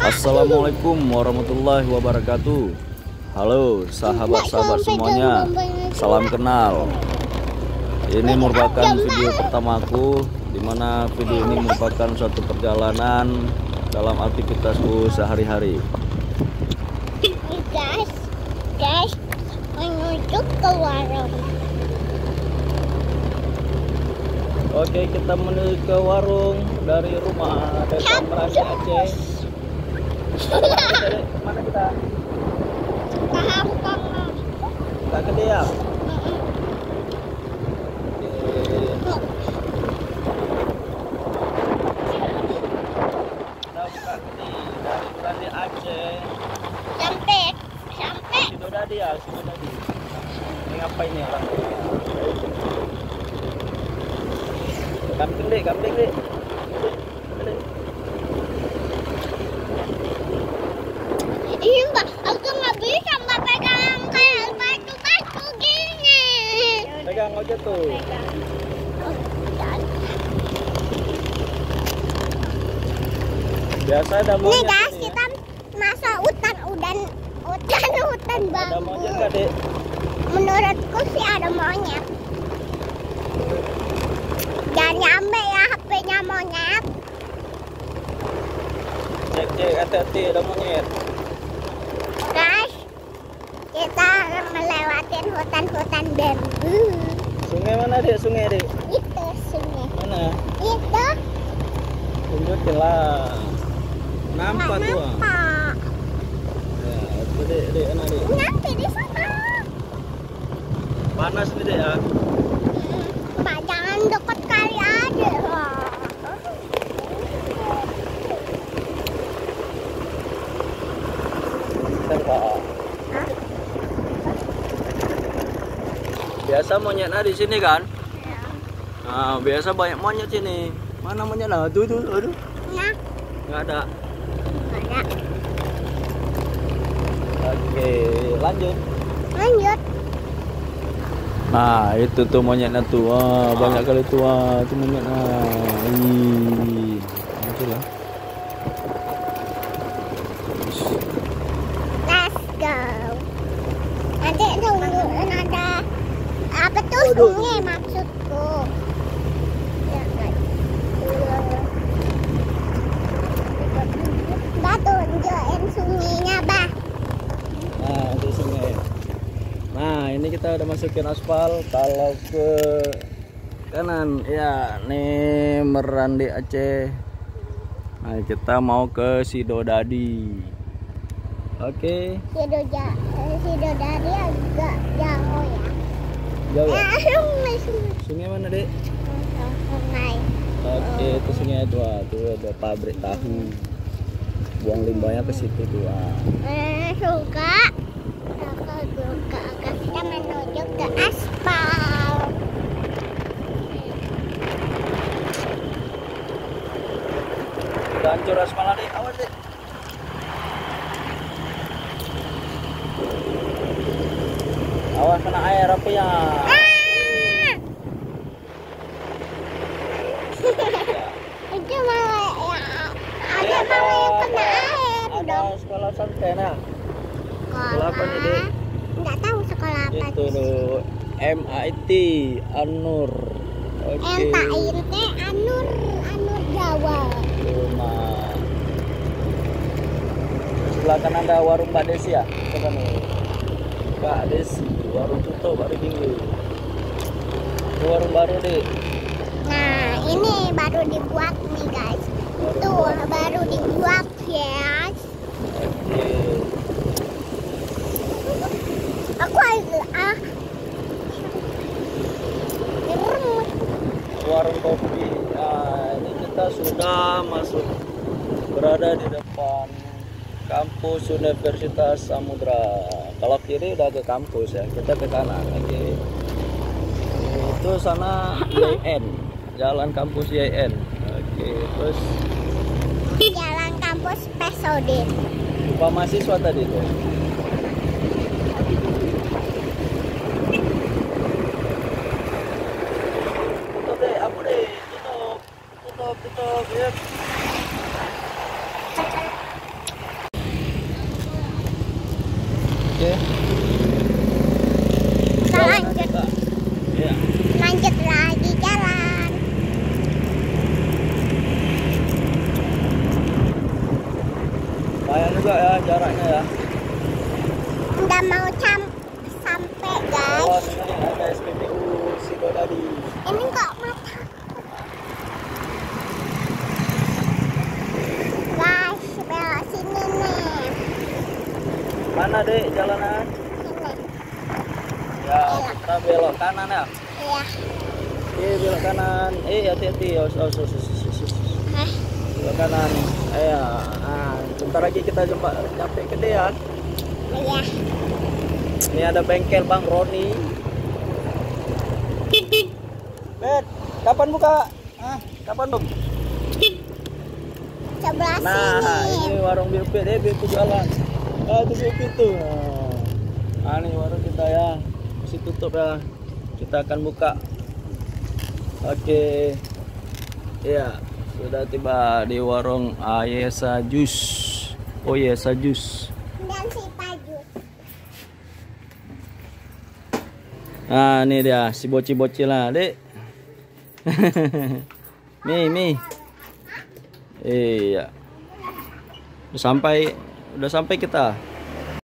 Assalamualaikum warahmatullahi wabarakatuh. Halo sahabat-sahabat semuanya, salam kenal. Ini merupakan video pertamaku, dimana video ini merupakan suatu perjalanan dalam aktivitasku sehari-hari. Guys, menuju ke warung. Oke, kita menuju ke warung dari rumah Desa Merani Aceh. Mana kita? Kita ke dia. Kita buka ini dari Merani Aceh. Sampai. Sido Dadi ya, Sido Dadi. Ini ngapain nih orang? Kambing deh. Iya mbak, aku nggak bisa mbak pegang kayak batu-batu gini. Pegang aja tuh. Biasa ada monyet. Nih guys, ini, kita masuk hutan bambu. Ada monyet nggak dek? Menurutku sih ada monyet. Jangan nyampe ya HP-nya monyet. Cek hati-hati ada monyet. Guys, kita melewatin hutan bambu. Sungai mana dek? Sungai dek? Itu sungai. Mana? Itu Tunjukin lah. Nampak tuh. nampak. Ya, itu dek, mana dek? Nanti di sana. Panas nih dek ya. Mbak jangan dekat kali aja. Pak. Biasa monyetnya di sini kan? Nah, biasa banyak monyet sini. Mana monyet lah? Tuh, aduh. Nah, Nggak ada. ada. Oke, lanjut. Nah, itu tuh monyetnya tuh. Wah, banyak kali tuh. Wah, itu monyetnya. Itulah. Let's go. Nanti tunggu ada apa tuh Aduh. sungai maksudku. Ya, guys. Mbak tunjukin sungainya, Bah. Nah, itu sungai. Nah, ini kita udah masukin aspal. Kalau ke kanan, ya, nih Merani Aceh. Nah, kita mau ke Sido Dadi. Oke. Sido dari agak jauh ya. Jauh ya? Sungai. Sungai mana, Dek? Sungai. Oke, itu sungai itu. Tuh ada pabrik tahu. Buang limbahnya ke situ tuh. Suka. Kita menuju ke aspal. Udah hancur aspal, Dek. Awas, Dek. Awas kena air apa ya? Itu malah ya, ada malah kena air Ada dong. sekolah santai nah. Sekolah apa nih, Dek? Nggak tahu sekolah apa. Itu loh, MIT Anur. Oke. MIT Anur Jawa. Rumah. Sebelah kanan ada warung Mbak Desi ya? Coba nih. Mbak Desi, warung tutup baru minggu. Itu warung baru, Dek. Nah, ini baru dibuat nih guys. Tuh baru dibuat ya. Oke. Aku geremut. Warung kopi. Nah, ini kita sudah masuk, berada di depan kampus Universitas Samudra. Kalau kiri udah ke kampus ya, kita ke kanan. Oke. Itu sana YN, jalan kampus YN. Oke, terus Jalan kampus Pesodin. upah mahasiswa tadi tuh. Tutup deh, aku deh, tutup ya. Oke. Kita lanjut. Iya. Lanjut lagi jalan. Lumayan juga ya jaraknya ya. Udah mau sampai guys. Oh, ini ada SPBU Sidodadi. Ini kok mata. Guys, belok sini nih. Mana dek jalanan? Sini. Ya, kita belok kanan ya. Iya. Belok kanan. Hati-hati. Hah? Belok kanan. Ya, bentar lagi kita sampai ke Dean. Iya. Ini ada bengkel Bang Roni. Bet, kapan buka? Kapan dong? Sebelah Nah, sini. ini warung Bilpit, Bilpit jualan. Itu Bilpit tuh. Nah, ini warung kita ya. Masih tutup ya. Kita akan buka. Oke. Ya, sudah tiba di warung Ayesa Jus. Oh, Ayesa Jus. Dan si Paju. Nah, ini dia si bocil-bocil lah, Dek. Mi. Iya. Udah sampai kita.